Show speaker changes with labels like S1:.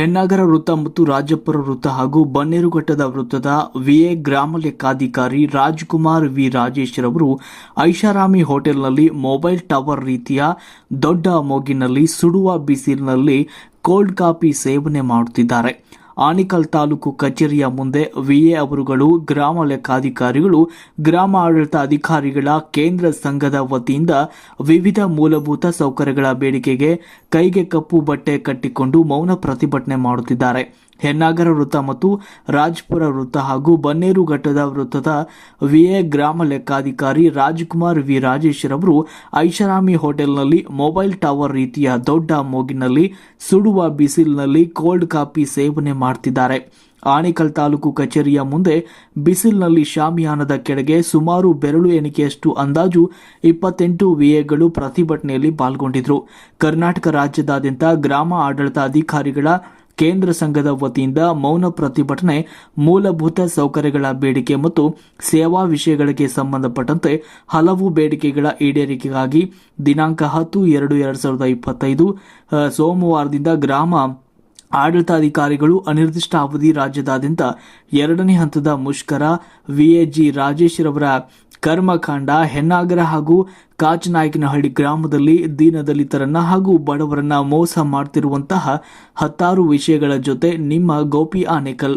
S1: ಹೆನ್ನಾಗರ ವೃತ್ತ ಮತ್ತು ರಾಜಪುರ ವೃತ್ತ ಹಾಗೂ ಬನ್ನೇರುಘಟ್ಟದ ವೃತ್ತದ ವಿಎ ಗ್ರಾಮ ಲೆಕ್ಕಾಧಿಕಾರಿ ರಾಜ್ಕುಮಾರ್ ವಿ ರಾಜೇಶ್ ರವರು ಐಷಾರಾಮಿ ಹೋಟೆಲ್ನಲ್ಲಿ ಮೊಬೈಲ್ ಟವರ್ ರೀತಿಯ ದೊಡ್ಡ ಮೂಗಿನಲ್ಲಿ ಸುಡುವ ಬಿಸಿಲಿನಲ್ಲಿ ಕೋಲ್ಡ್ ಕಾಫಿ ಸೇವನೆ ಮಾಡುತ್ತಿದ್ದಾರೆ. ಆನೇಕಲ್ ತಾಲೂಕು ಕಚೇರಿಯ ಮುಂದೆ ವಿಎ ಅವರುಗಳು, ಗ್ರಾಮ ಲೆಕ್ಕಾಧಿಕಾರಿಗಳು, ಗ್ರಾಮ ಆಡಳಿತ ಅಧಿಕಾರಿಗಳ ಕೇಂದ್ರ ಸಂಘದ ವತಿಯಿಂದ ವಿವಿಧ ಮೂಲಭೂತ ಸೌಕರ್ಯಗಳ ಬೇಡಿಕೆಗೆ ಕೈಗೆ ಕಪ್ಪು ಬಟ್ಟೆ ಕಟ್ಟಿಕೊಂಡು ಮೌನ ಪ್ರತಿಭಟನೆ ಮಾಡುತ್ತಿದ್ದಾರೆ. ಹೆನ್ನಾಗರ ವೃತ್ತ ಮತ್ತು ರಾಜಪುರ ವೃತ್ತ ಹಾಗೂ ಬನ್ನೇರುಘಟ್ಟದ ವೃತ್ತದ ವಿಎ ಗ್ರಾಮ ಲೆಕ್ಕಾಧಿಕಾರಿ ರಾಜ್ಕುಮಾರ್ ವಿ ರಾಜೇಶ್ ರವರು ಐಷಾರಾಮಿ ಹೋಟೆಲ್ನಲ್ಲಿ ಮೊಬೈಲ್ ಟವರ್ ರೀತಿಯ ದೊಡ್ಡ ಮೂಗಿನಲ್ಲಿ ಸುಡುವ ಬಿಸಿಲಿನಲ್ಲಿ ಕೋಲ್ಡ್ ಕಾಫಿ ಸೇವನೆ ಮಾಡುತ್ತಿದ್ದಾರೆ. ಆನೇಕಲ್ ತಾಲೂಕು ಕಚೇರಿಯ ಮುಂದೆ ಬಿಸಿಲಿನಲ್ಲಿ ಶಾಮಿಯಾನದ ಕೆಳಗೆ ಸುಮಾರು ಬೆರಳು ಎಣಿಕೆಯಷ್ಟು ಅಂದಾಜು 28 ವಿಎಗಳು ಪ್ರತಿಭಟನೆಯಲ್ಲಿ ಪಾಲ್ಗೊಂಡಿದ್ದರು. ಕರ್ನಾಟಕ ರಾಜ್ಯದಾದ್ಯಂತ ಗ್ರಾಮ ಆಡಳಿತ ಅಧಿಕಾರಿಗಳ ಕೇಂದ್ರ ಸಂಘದ ವತಿಯಿಂದ ಮೌನ ಪ್ರತಿಭಟನೆ ಮೂಲಭೂತ ಸೌಕರ್ಯಗಳ ಬೇಡಿಕೆ ಮತ್ತು ಸೇವಾ ವಿಷಯಗಳಿಗೆ ಸಂಬಂಧಪಟ್ಟಂತೆ ಹಲವು ಬೇಡಿಕೆಗಳ ಈಡೇರಿಕೆಗಾಗಿ ದಿನಾಂಕ 10/2/2025 ಸೋಮವಾರದಿಂದ ಗ್ರಾಮ ಆಡಳಿತಾಧಿಕಾರಿಗಳು ಅನಿರ್ದಿಷ್ಟ ಅವಧಿ ರಾಜ್ಯದಾದ್ಯಂತ 2ನೇ ಹಂತದ ಮುಷ್ಕರ ವಿಎಜಿ ರಾಜೇಶ್ ರವರ ಕರ್ಮಕಾಂಡ ಹೆನ್ನಾಗರ ಹಾಗೂ ಕಾಚನಾಯಕನಹಳ್ಳಿ ಗ್ರಾಮದಲ್ಲಿ ದೀನದಲಿತರನ್ನ ಹಾಗೂ ಬಡವರನ್ನ ಮೋಸ ಮಾಡ್ತಿರುವಂತಹ 10 ವಿಷಯಗಳ ಜೊತೆ ನಿಮ್ಮ ಗೋಪಿ ಆನೇಕಲ್.